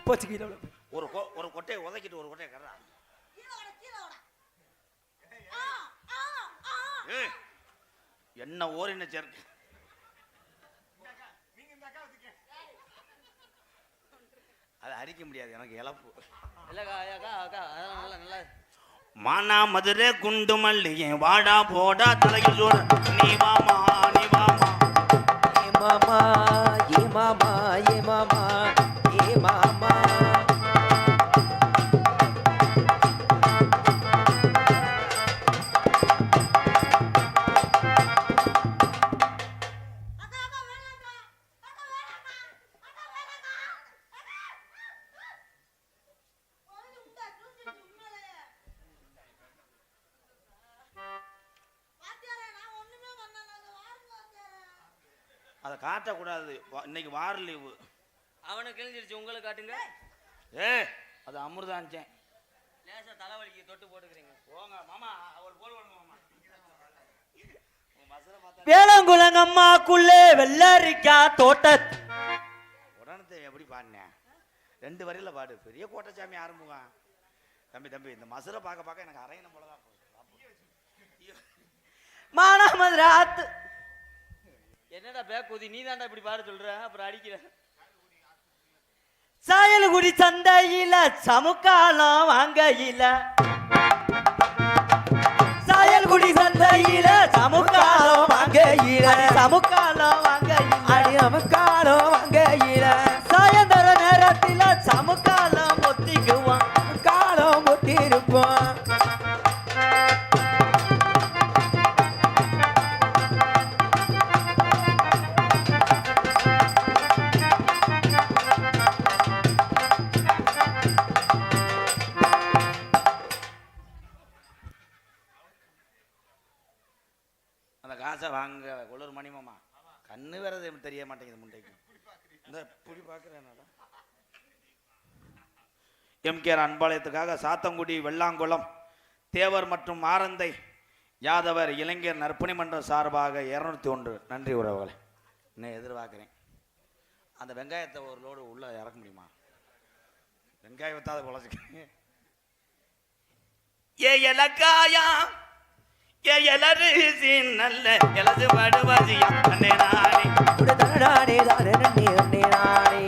போச்சு கீழே ஒரு கொட்டையை உதைக்கிட்டு ஒரு கொட்டையை கர்றா. என்ன ஓரின சேர்க்க அதை அரிக்க முடியாது, எனக்கு இழப்பு. மானா மதுரை குண்டு மல்லிகை வாடா போடா தலையில் சோட நீ வாமா நீ வாமா ஏ மாமா ஏ மாமா ஏ மாமா ஏ மாமா அதை காட்டக்கூடாது, இன்னைக்கு வார லீவு. அவனை கிழிஞ்சிருச்சு, உங்களை காட்டுங்க. அது அமிர்தாஞ்சேன். லேசா தலைவலிக்கு தொட்டு போட்டுக்கிறீங்க. போங்க மாமா, அவர் போடுவாங்க மாமா. வேளங்குளங்கம்மாக்குள்ளே வெள்ளரிக்கா தோட்ட உடனே எப்படி பாடினேன், 2 வரையில பாடு. பெரிய கோட்டச்சாமி ஆரம்புங்க. தம்பி இந்த மசுரை பார்க்க எனக்கு அரையின போலதான் போகுது. மானாமதுராத்து என்னடா பேக்குதி, நீ தாண்டா இப்படி பாட சொல்ற, அப்புறம் அடிக்கிற. சாயல்குடி சந்தையில சமுக்காலம் வாங்கையில, சாயல்குடி சந்தையில சமுக்காலம் வாங்கையில, சமுக்காலம் வாங்கையில, அடி சமுக்காலம் வாங்கையில, சாயந்தர நேரத்தில சமுக்காலம் ஒத்திக்குவான், காலம் ஒத்திருப்பான். காசை வாங்க குளிர் மணிமாமா, கண்ணு வேற தெரிய மாட்டேங்குது முண்டைக்கு. இந்த புடி பார்க்குறேன். எம்கேஆர் அன்பாளையத்துக்காக சாத்தங்குடி வெள்ளாங்குளம் தேவர் மற்றும் ஆரந்தை யாதவர் இளைஞர் நற்பணி மன்றம் சார்பாக 201 நன்றி உறவுகளை. இன்னும் எதிர்பார்க்குறேன். அந்த வெங்காயத்தை ஒரு லோடு உள்ள இறக்க முடியுமா? வெங்காயத்தாத குழச்சிக்க ஏ இலக்காயா ஏ எலரிசி நல்ல எலது படுவாசியா அண்ணே நானே உடனே தானே நன்னே அண்ணே நானே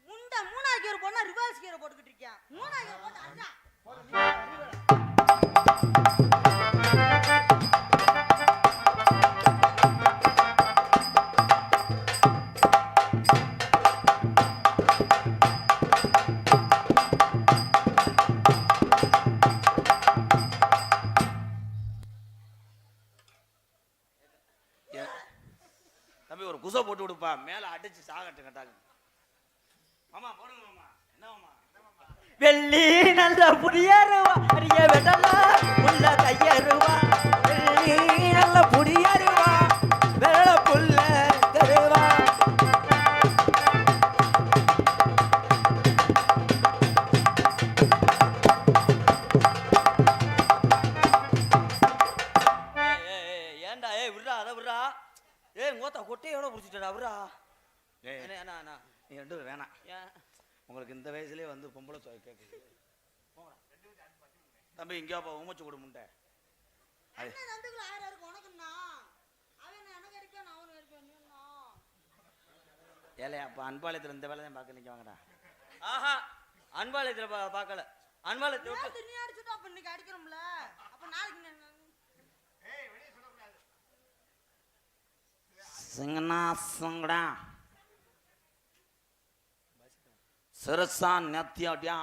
முண்டை 3 கியர் போனா ரிவர்ஸ் கியர் போட்டுக்கிட்டு இருக்கியா? 3 கியர் போட்டு அண்ணா குசை போட்டு விடுப்பா, மேல அடிச்சு சாகட்டு கட்டாங்க. மாமா போடுங்க மாமா. என்ன மாமா? வெள்ளி நல்ல புடியருவா அரிய வெடலா புள்ள கையருவா, வெள்ளி நல்ல புடியருவா வெள்ள புள்ள தருவா. ஏண்டா விடுறா, அதை விடுறா. மோத்தா கொட்டையோட பிடிச்சிட்டா அவரா. நீ 2 வேணாம். உங்களுக்கு இந்த வயசுலயே வந்து பொம்பளை கேட்குது. தம்பி இங்கே உமைச்சு கொடு முண்டை. ஏழையா அப்போ அன்பாளையத்தில் இந்த வேலை தான் பார்க்க நிற்க வாங்கடா. ஆஹா, அன்பாளையத்தில் பார்க்கல. அன்பாளையத்தில் அடிக்கிறோம்ல, அப்ப நாளைக்கு சிங்கனா சங்கடா சிறுசா நத்தியாட்டியா.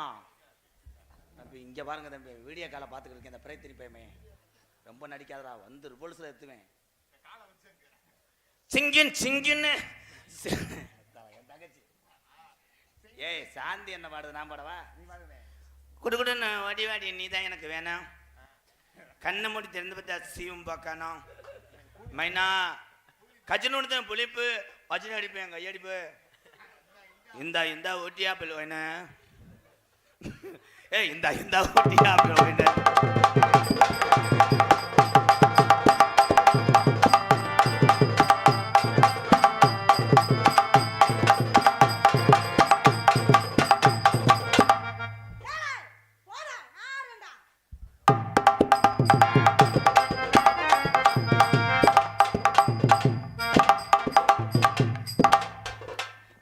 தம்பி இங்கே பாருங்க தம்பி, வீடியோ காலை பார்த்துக்கிட்டு இருக்கேன். இந்த பிறை திருப்பேமே ரொம்ப நடிக்காதடா, வந்து ரிவல்ஸில் எடுத்துவேன். சிங்கின் சிங்கின்னு தங்கச்சி. ஏய் சாந்தி என்ன பாடுது, நான் பாடவா? குடுகுடுன்னு வாடி வாடி நீ தான் எனக்கு வேணும், கண்ணை மூடி திறந்து பார்த்தா சீவும் பார்க்கணும், மைனா கஜனோடு தான் புளிப்பு வஜ்ஜின அடிப்பேன் கையடிப்பு, இந்தா ஓட்டியா பிள்ளை ஏய் இந்த குட்டியா அப்படின்னு ஏய், போடா, நான் ஆடுறேன்டா.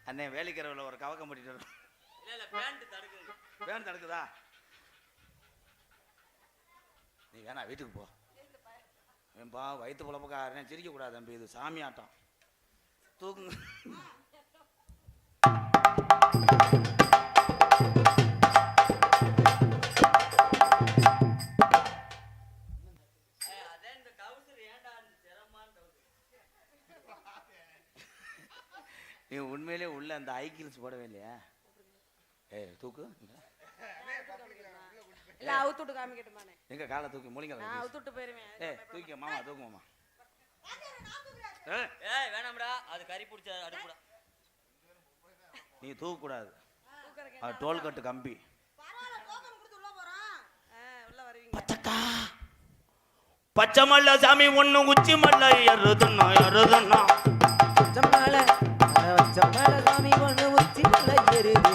அண்ணே வேலைக்கிறவள ஒரு கவக்கம் பண்ணிட்டு வரும். இல்ல பேண்ட் தடுக்குங்க. வேன் தடுக்குதா? நீ வேணா வீட்டுக்கு போ. ஏன்பா வயிற்று புலப்பக்காரன் சிரிக்க கூடாது தம்பி, இது சாமி ஆட்டம். தூக்குங்க. அதே இந்த டவுசர் ஏன்டா அந்த சிரமமான டவுசர்? நீ உண்மையிலே உள்ள அந்த ஐக்கிள்ஸ் போடவே இல்லையா? ஏய் தூக்கு. இல்ல அவுத்துட்டு காமிக்கட்டுமானே? எங்க காலை தூக்கி மூலிங்க. நான் அவுத்துட்டு போயிருவேன். ஏய் தூக்கி மாமா தூக்கு மாமா. ஏய் வேணாம்டா, அது கறி பிடிச்ச அடுப்புடா. நீ தூக்க கூடாது, அது டோல் கட்டு கம்பி. பரவாயில்ல, டோக்கன் கொடுத்து உள்ள போறோம். உள்ள வருவீங்க. பச்சக்கா பச்சை மல்ல சாமி ஒண்ணு உச்சி மல்ல எருதுன்னா சம்மாள சாமி ஒண்ணு உச்சி மலை ஏறுது.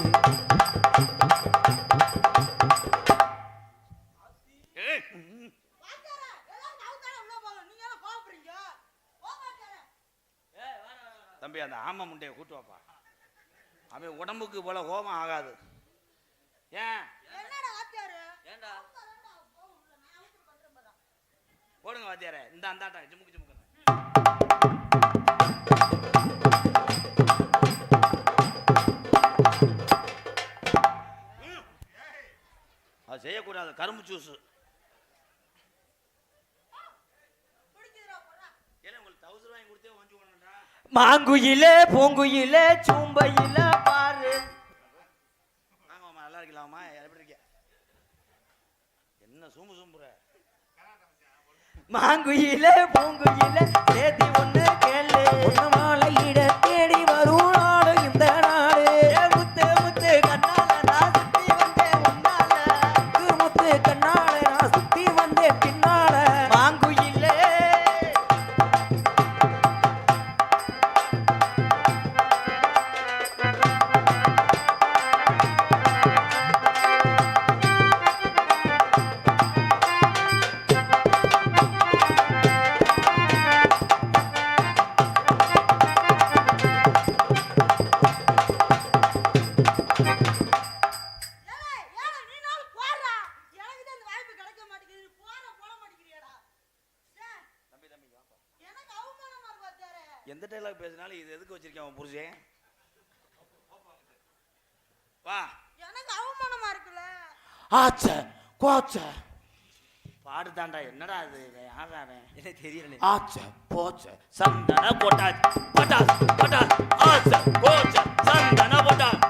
வாத்தியாரே, எல்லாரும் அவுத்தால உள்ள போங்க. நீங்க எல்லாம் கோவப்படுறீங்க. போங்க வாத்தியாரே. ஏய் வேணாம் வேணாம். தம்பி அந்த ஆமை முண்டையை கூட்டு வாப்பா. அவன் உடம்புக்கு போல கோபம் ஆகாது. ஏன் என்னடா வாத்தியாரே? ஏன்டா? போடுங்க வாத்தியாரே. இந்த அந்தாட்டம் ஜிமுக்கு ஜிமுக்கு. அது செய்யக்கூடாது, கரும்பு ஜூஸ். பிடிக்குதுடா, போடா. ஏன்னா உங்களுக்கு 1000 ரூபாய் கொடுத்தே வாங்கி போனேன்டா. மாங்குயிலே பூங்குயிலே சூம்பையில பாரு. வாங்க மாமா, நல்லா இருக்கலாமா? எப்படி இருக்க? என்ன சூம்பு சூம்புற? மாங்குயிலே பூங்குயிலே சேதி ஒண்ணு கேளு. ஒண்ணு மாலையிட தேடி வரும் நாடு இந்த நாடு. முத்து முத்து கண்ணால நான் சுத்தி வந்தேன் உன்னால. முத்து கண்ணால நான் சுத்தி வந்தேன் பின்னால. மாங்குயிலே ஏய், ஏடா, நீ நாள் போடுறா. எனக்கு தான் இந்த வாய்ப்பு கிடைக்க மாட்டேங்குது. நீ போட மாட்டேங்கிறியாடா. டேய், தம்பி தம்பி வாப்பா. எனக்கு அவமானமா இருக்கு வாத்தியாரே. எந்த டைலாக் பேசினாலும் இது எதுக்கு வச்சிருக்கேன் அவன் புருஷன்? வா. எனக்கு அவமானமா இருக்குல்ல. ஆச்ச கோச்ச பாடு தாண்டா. என்னடா இது? யாரா அவன்? எனக்கு தெரியல. ஆச்ச போச்ச சந்தன போட்டாச் பட்டாஸ் பட்டாஸ் ஆச்ச கோச்ச சந்தன போட்டாஸ்.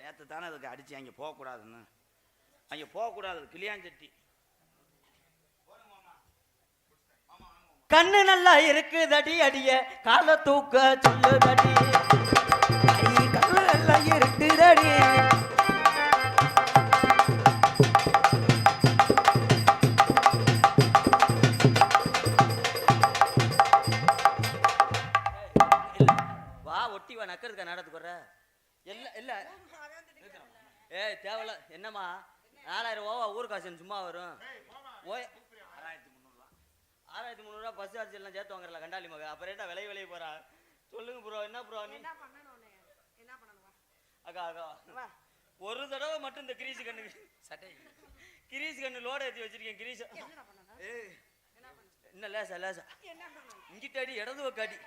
நேற்று தானே அதுக்கு அடிச்சு அங்கே போகக்கூடாதுன்னு. அங்கே போகக்கூடாது, கிளியாஞ்சட்டி. கண்ணு நல்லா இருக்குதடி அடிய கால தூக்க சொல்லுதடி. ஐ, கண்ணு நல்லா இருக்குதடி. வா ஒட்டி வா, நக்கிறதுக்கா நாடத்துக்கு வர்ற? இல்ல இல்ல. ஏய் தேவையில்ல. என்னம்மா 4000 ரூபா ஊர் காசு சும்மா வரும். ஓய் 6300 ரூபா பஸ் சார்ஜ் எல்லாம் சேர்த்து வாங்குறல கண்டாலி மக. அப்புறம் என்ன விலை போறா? சொல்லுங்க ப்ரோ, என்ன ப்ரோ நீ? என்ன பண்ணணும்? என்ன பண்ணணும்? அக்கா அக்கா ஒரு தடவை மட்டும் இந்த கிரீஸ் கண்ணு சட்டை கிரீஸ் கண்ணு லோட ஏற்றி வச்சிருக்கேன். கிரீஸ் என்ன பண்ணணும்? ஏய் என்ன லேசா லேசா என்ன பண்ணணும்? இங்கிட்டாடி இடது பக்காடி.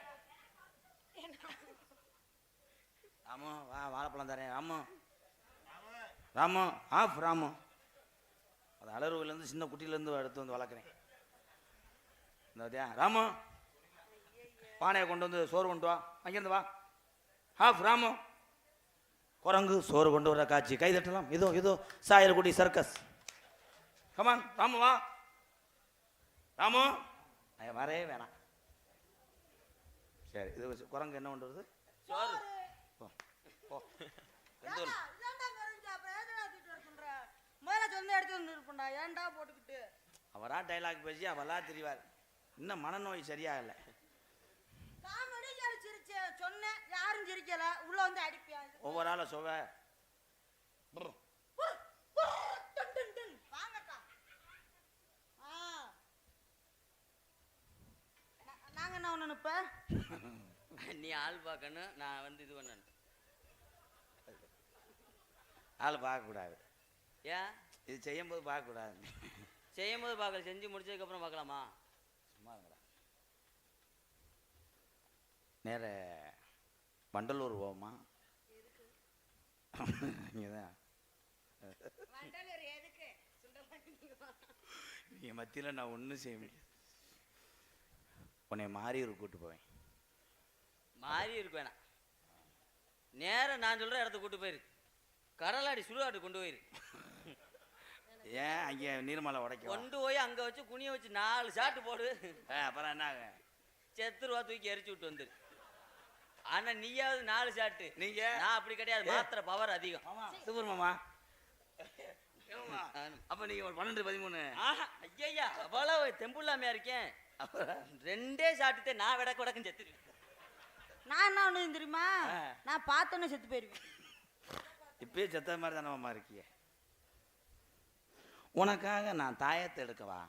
ராமு வா, வாழைப்பழம் தரேன். ராமு ராமு ஆஃப் ராமு. அது அலறுவிலேருந்து சின்ன குட்டியிலேருந்து எடுத்து வந்து வளர்க்குறேன். இந்த பார்த்தியா ராமு, பானையை கொண்டு வந்து சோறு கொண்டு வா. அங்கேருந்து வா. ஆஃப் ராமு. குரங்கு சோறு கொண்டு வர காட்சி கை தட்டலாம். இதோ இதோ சாயல்குடி சர்க்கஸ். கமான் ராமு வா. ராமு வரவே வேணாம். சரி இது குரங்கு என்ன பண்ணுறது? சோறு. போ போ. ஏன்டா இதான்டா மறைஞ்சு அப்புறம் ஏன்டா தூக்கிட்டு வர சொல்ற? முதல்ல சொந்த எடுத்து வந்துருப்பா. ஏன்டா போட்டுக்கிட்டு? அவரா டைலாக் பேசி அவளா தெரிவார். இன்னும் மனநோய் சரியா இல்லை. காமெடி சிரிச்சு சொன்னேன், யாரும் சிரிக்கல. உள்ள வந்து அடிப்பியா? ஒவ்வொரு ஆளை சொவ வாங்கக்கா. நாங்க என்ன ஒண்ணு இப்ப நீ ஆள் பார்க்கணும், நான் வந்து இது பண்ணணும். ஆள் பார்க்கக்கூடாது. ஏன் இது செய்யும்போது பார்க்கக்கூடாது. செய்யும் போது பார்க்கல, செஞ்சு முடிச்சதுக்கப்புறம் பார்க்கலாமா? சும்மா இருங்கடா. நேர வண்டலூர் போவோமா? இங்கதான் என் மத்தியில் நான் ஒன்றும் செய்ய முடியாது. உன்னை மாறியூர் கூட்டு போவேன். மாறி இருக்கு வேணாம், நேரம் நான் சொல்ற இடத்த கூட்டு போயிரு. கடலாடி சுடுகாட்டு கொண்டு போயிரு. ஏன் அங்கே நீர்மலை உடைக்க கொண்டு போய் அங்க வச்சு குனிய வச்சு 4 ஷாட்டு போடு. அப்புறம் என்ன ஆகும்? செத்துருவா, தூக்கி எரிச்சு விட்டு வந்துரு. ஆனா நீயாவது 4 ஷாட்டு. நீங்க நான் அப்படி கிடையாது, மாத்திர பவர் அதிகம். சூப்பர் மாமா. அப்ப நீங்க ஒரு 12 13. ஆஹா ஐயா, அவ்வளவு தெம்புள்ளாமையா இருக்கேன். 2 ஷாட்டுத்தே நான் விடக்கு விடக்குன்னு செத்துருவேன். நான் என்ன ஒண்ணு தெரியுமா? நான் பார்த்தோன்னே செத்து போயிருவேன். இப்பயே செத்த மாதிரி தானே மாமா இருக்கிய. உனக்காக நான் தாயத்தை எடுக்கவா,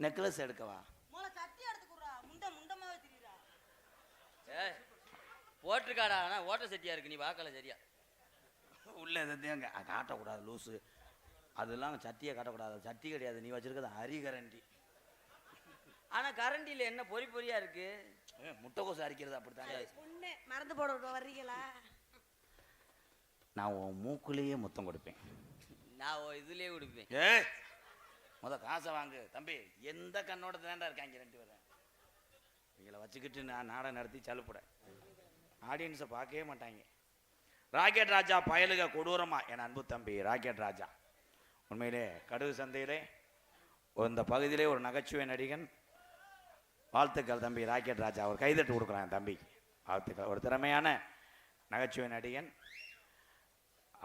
நெக்லஸ் எடுக்கவா? மொள சட்டி எடுத்துக்குறா. முண்டமாவே தெரியுறா. ஏய் போட்டிருக்காடா, ஆனா ஓட்ட சட்டியா இருக்கு, நீ பார்க்கல சரியா. உள்ள எதையும் காட்டக்கூடாது லூஸு. அதெல்லாம் சட்டியை காட்டக்கூடாது. சட்டி கிடையாது, நீ வச்சிருக்கிறது அரிகரண்டி. ஆனா கரண்டியில என்ன பொறி பொறியா இருக்கு? முட்டைக்கோசு அரிக்கிறது அப்படித்தாங்க. பொண்ணு மறந்து போட வர்றீங்களா? நான் உன் மூக்குலேயே முத்தம் கொடுப்பேன். நான் இதுலயே கொடுப்பேன். ஏய் காசை வாங்கு தம்பி. எந்த கண்ணோட தாண்டா இருக்காங்க 2 பேரும். இவங்களை வச்சுக்கிட்டு நான் நாடகம் நடத்தி சலுப்புட ஆடியன்ஸை பார்க்கவே மாட்டாங்க. ராக்கெட் ராஜா பயலுக கொடூரமா என் அன்பு தம்பி ராக்கெட் ராஜா. உண்மையிலே கடுகு சந்தையிலே இந்த பகுதியிலே ஒரு நகைச்சுவை நடிகன். வாழ்த்துக்கள் தம்பி ராக்கெட் ராஜா. அவர் கைதட்டு கொடுக்குறான் தம்பி, வாழ்த்துக்கள். ஒரு திறமையான நகைச்சுவை நடிகன்.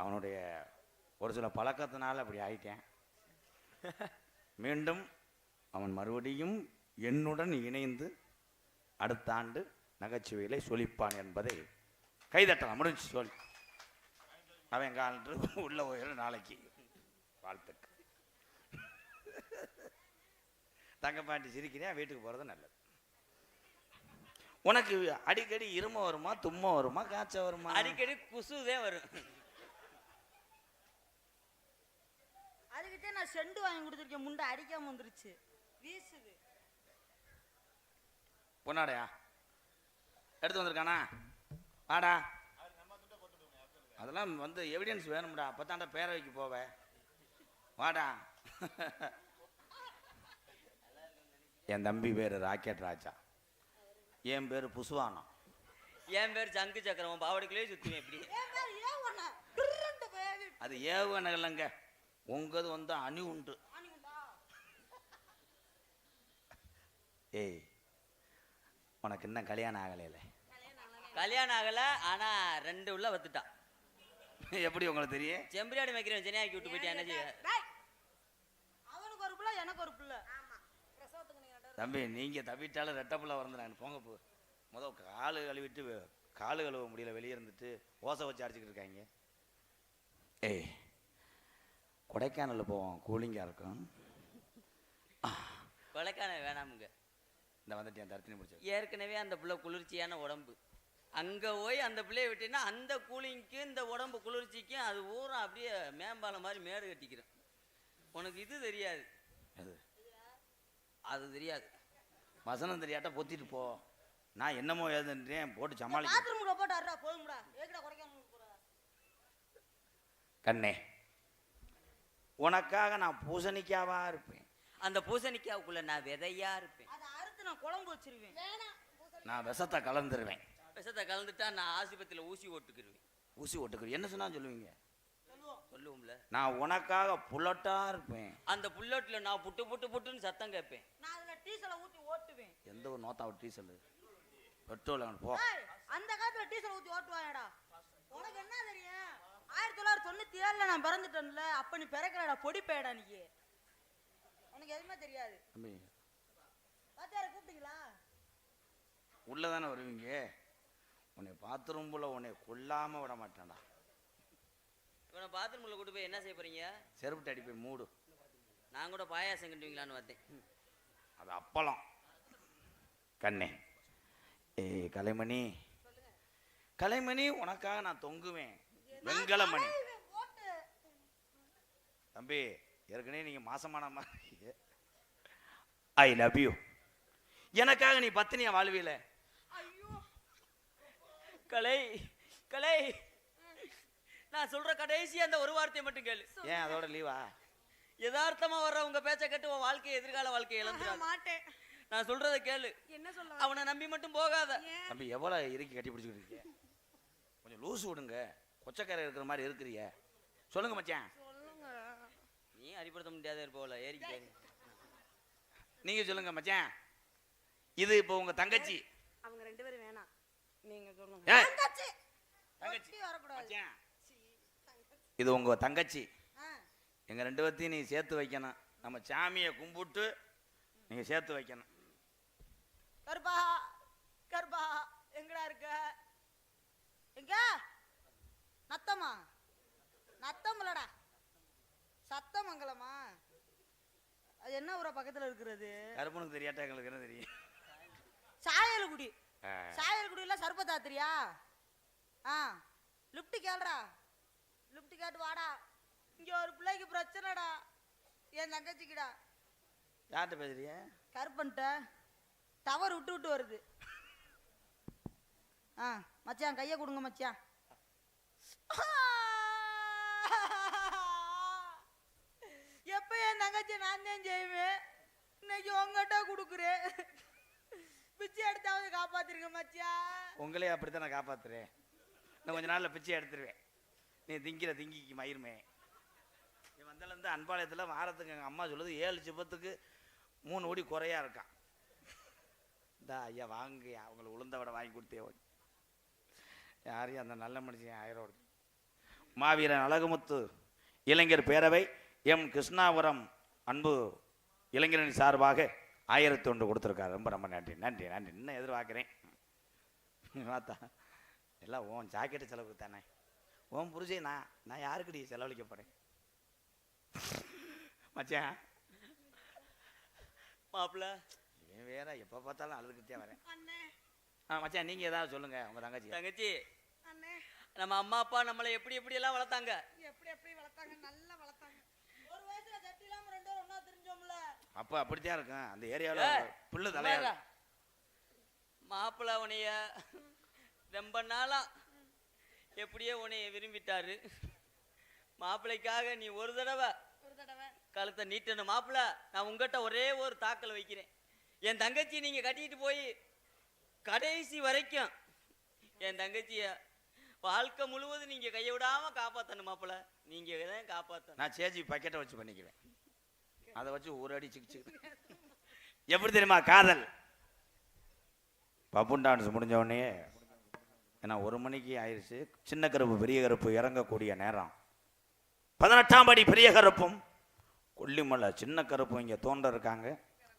அவனுடைய ஒரு சில பழக்கத்தினால அப்படி ஆயிட்டேன். மீண்டும் அவன் மறுபடியும் என்னுடன் இணைந்து அடுத்த ஆண்டு நகைச்சுவையிலே சொலிப்பான் என்பதை கைதட்டலாம். முடிஞ்சு சொல். அவன் காலன்று உள்ள உயர நாளைக்கு. வாழ்த்துக்கள். தங்கப்பாண்டி சிரிக்கிறேன், வீட்டுக்கு போகிறது நல்லது. உனக்கு அடிக்கடி இரும வருமா, தும்ம வருமா, காய்ச்ச வருமா? அடிக்கடி குசுதே வரும். அதுக்கிட்டே நான் செண்டு வாங்கி கொடுத்துருக்கேன். முண்டை அடிக்காம வந்துருச்சு, வீசுது. பொன்னாடையா எடுத்து வந்திருக்கானா? வாடா. அதெல்லாம் வந்து எவிடன்ஸ் வேணும்டா, அப்பதான்டா பேரவைக்கு போவே. வாடா. என் தம்பி பேரு ராக்கெட் ராஜா, என் பேரு புசுவானம். என் பேர் சங்கு சக்கரம். பாவடிக்குள்ளே சுத்துவேன். எப்படி அது ஏவுகணை இல்லைங்க, உங்கது வந்து அணி உண்டு. ஏய் உனக்கு இன்னும் கல்யாணம் ஆகலையில? கல்யாணம் ஆகல, ஆனா 2 உள்ள வத்துட்டான். எப்படி உங்களுக்கு தெரியும்? செம்பரியாடி வைக்கிறேன், சென்னையாக்கி விட்டு போயிட்டேன். என்ன செய்ய? அவனுக்கு ஒரு பிள்ளை, எனக்கு ஒரு பிள்ளை. தம்பி நீங்க தவிட்டாலும் ரெட்டை பிள்ளை வரந்துறாங்க. போங்க போ. காலு கழுவிட்டு காலு கழுவ முடியல, வெளியே இருந்துட்டு ஓசை வச்சு அடிச்சுக்கிட்டு இருக்காங்க. ஏய் கொடைக்கானல் போவோம், கூலிங்கா இருக்கும். கொடைக்கானல் வேணாமுங்க. இந்த வந்துட்டு என் தரத்தினி முடிச்சு. ஏற்கனவே அந்த பிள்ளை குளிர்ச்சியான உடம்பு. அங்க போய் அந்த பிள்ளைய விட்டீங்கன்னா அந்த கூலிங்க்கும் இந்த உடம்பு குளிர்ச்சிக்கும் அது ஊரா அப்படியே மேம்பாலம் மாதிரி மேடு கட்டிக்கிறேன். உனக்கு இது தெரியாது, அது தெரியாது. வசனம் தெரியாட்ட பொத்திட்டு போ. நான் என்னமோ ஏதுன்றேன் போட்டு சமாளிக்க. கண்ணே உனக்காக நான் பூசணிக்காவா இருப்பேன். அந்த பூசணிக்காவுக்குள்ள நான் விதையா இருப்பேன். நான் குழம்பு வச்சிருவேன். நான் விஷத்தை கலந்துருவேன். விஷத்தை கலந்துட்டா நான் ஆஸ்பத்திரியில ஊசி ஓட்டுக்கிருவேன். ஊசி ஓட்டுக்கிறேன் என்ன சொன்னா சொல்லுவீங்க? சொல்லுவோம்ல. நான் உனக்காக புல்லட்டா இருப்பேன். அந்த புல்லட்ல நான் புட்டு புட்டு புட்டுன்னு சத்தம் கேட்பேன். நான் டீசலை ஊத்தி ஓட்டுவேன். எந்த ஒரு நோத்தா டீசல் பெட்ரோல் போ. ஏய், அந்த காலத்துல டீசல் ஊத்தி ஓட்டுவாங்கடா. உனக்கு என்ன தெரியும்? 1997ல நான் பிறந்துட்டேன்ல, அப்ப நீ பிறக்கலடா, பொடி பேடா நீ. உனக்கு எதுவுமே தெரியாது. தம்பி பாத்தியார கூப்பிட்டீங்களா? உள்ளதானே வருவீங்க. உன்னை பாத்ரூம் போல உன்னை கொல்லாம விட மாட்டேன்டா. இவனை பாத்ரூம்ல கூட்டு போய் என்ன செய்ய போறீங்க? செருப்பு அடி போய் மூடு. நான் கூட பாயாசம் கண்டுவீங்களான்னு பார்த்தேன். அது அப்பளம் கண்ணே. ஏய் கலைமணி, கலைமணி உனக்காக நான் தொங்குவேன். வெங்கலமணி போட்டு தம்பி, ஏற்கனவே நீங்க மாசமான மாதிரி. I love you. எனக்காக நீ பத்தினியா வாழ்வில. ஐயோ கலை கலை, நான் சொல்ற கடைசி அந்த ஒரு வார்த்தையை மட்டும் கேளு. ஏன் அதோட லீவா? யதார்த்தமா வர்ற உங்க பேச்சை கேட்டு உன் வாழ்க்கையை, எதிர்கால வாழ்க்கையை இழந்துடாத. மாட்டேன். நான் சொல்றத கேளு. என்ன சொல்ல? அவனை நம்பி மட்டும் போகாத. தம்பி எவ்வளவு இறுக்கி கட்டி பிடிச்சிக்கிட்டு இருக்கீங்க? கொஞ்சம் லூசு விடுங்க. கொச்சக்கார இருக்கிற மாதிரி இருக்கிறிய. சொல்லுங்க மச்சான். சொல்லுங்க. நீ அடிப்படுத்த முடியாத இருப்போல, ஏறிக்கிட்டே. நீங்க சொல்லுங்க மச்சான். இது இப்போ உங்க தங்கச்சி. அவங்க ரெண்டு பேரும் வேணாம், நீங்க சொல்லுங்க. ஏய், தங்கச்சி தங்கச்சி ஒட்டி வரக்கூடாது. மச்சான், இது உங்க தங்கச்சி. ஆ, எங்க ரெண்டு பேர்த்தையும் நீ சேர்த்து வைக்கணும். நம்ம சாமியை கும்பிட்டு நீங்க சேர்த்து வைக்கணும். கருப்பா கருப்பா எங்கடா இருக்க? எங்க? நத்தமா? நத்தமலடா, சத்தமங்கலமா? அது என்ன ஊரா பக்கத்துல இருக்கிறது? கருப்பனுக்கு தெரியாட்டா எங்களுக்கு என்ன தெரியும்? சாயல்குடி. ஆ. சாயல்குடியில சர்பதாத்திரியா? ஆ, லிப்ட் கேளுடா, லிப்ட் கேட்டு வாடா. இங்க ஒரு பிள்ளைக்கு பிரச்சனைடா, என் தங்கச்சிக்குடா. யார்கிட்ட பேசுறிய? கருப்பன்ட்ட டவர் விட்டு விட்டு வருது. ஆ மச்சான் கையை கொடுங்க மச்சான். எப்ப என் தங்கச்சி நான் தான் செய்வேன், இன்னைக்கு உங்ககிட்ட கொடுக்குறேன். பிச்சை எடுத்தாவது காப்பாத்திருங்க மச்சான். உங்களே அப்படித்தான் நான் காப்பாத்துறேன். இன்னும் கொஞ்ச நாள்ல பிச்சை எடுத்துருவேன். நீ திங்கிற திங்கிக்கு மயிருமே. நீ வந்தலேருந்து அன்பாளையத்தில் வாரத்துக்கு எங்கள் அம்மா சொல்லுது 7 சிப்பத்துக்கு 3 ஓடி குறையா இருக்கான். இந்த ஐயா வாங்கய்யா, அவங்களை உளுந்த வடை வாங்கி கொடுத்தே ஓடி. யாரையும் அந்த நல்ல மனுஷன் 1000 ஓடி. மாவீரன் அழகுமுத்து இளைஞர் பேரவை எம் கிருஷ்ணாபுரம் அன்பு இளைஞரின் சார்பாக 1001 கொடுத்துருக்காரு. ரொம்ப ரொம்ப நன்றி நன்றி நன்றி. இன்னும் எதிர்பார்க்குறேன். பார்த்தா எல்லாம் ஓன் ஜாக்கெட்டு செலவுக்கு தானே. ஓன் புரிஞ்சே நான் யாருக்குடி செலவழிக்க போகிறேன் மச்சான்? மாப்பிள்ள இவன் வேற எப்போ பார்த்தாலும் அழுதுகிட்டே வரேன். அண்ணே மச்சான் நீங்கள் ஏதாவது சொல்லுங்கள் உங்கள் தங்கச்சி. தங்கச்சி, அண்ணே நம்ம அம்மா அப்பா நம்மளை எப்படி எப்படி எல்லாம் வளர்த்தாங்க. எப்படி எப்படி வளர்த்தாங்க? நல்லா வளர்த்தாங்க. ஒரு வயசுல தட்டி இல்லாம 2 பேரும் ஒண்ணா தெரிஞ்சோம்ல. அப்போ அப்படித்தான் இருக்கும் அந்த ஏரியாவில் புல்லு தலையா. மாப்பிள்ள உனைய ரொம்ப நாளா எப்படியோ உன்னைய விரும்பிட்டாரு. மாப்பிள்ளைக்காக நீ ஒரு தடவை கழுத்தை நீட்டணும். மாப்பிள்ள, நான் உங்ககிட்ட ஒரே ஒரு தாக்கல் வைக்கிறேன். என் தங்கச்சி நீங்க கட்டிட்டு போய் கடைசி வரைக்கும் என் தங்கச்சிய வாழ்க்கை முழுவதும் நீங்க கையை விடாம காப்பாத்தணும். மாப்பிள்ள, நீங்க தான் காப்பாத்தணும். நான் சேஜி பக்கெட்டை வச்சு பண்ணிக்குவேன். அதை வச்சு ஒரு அடி சிக்கிச்சு. எப்படி தெரியுமா காதல்? பப்புன் டான்ஸ் முடிஞ்ச உடனே, ஏன்னா 1 மணிக்கு ஆயிடுச்சு. சின்ன கருப்பு பெரிய கருப்பு இறங்கக்கூடிய நேரம். 18ஆம் படி பெரிய கருப்பும் கொல்லிமலை சின்ன கருப்பும் இங்கே தோன்ற இருக்காங்க.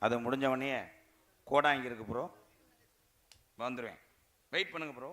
அது முடிஞ்ச உடனே கோடா இங்கே இருக்கு ப்ரோ, வந்துடுவேன். வெயிட் பண்ணுங்க ப்ரோ.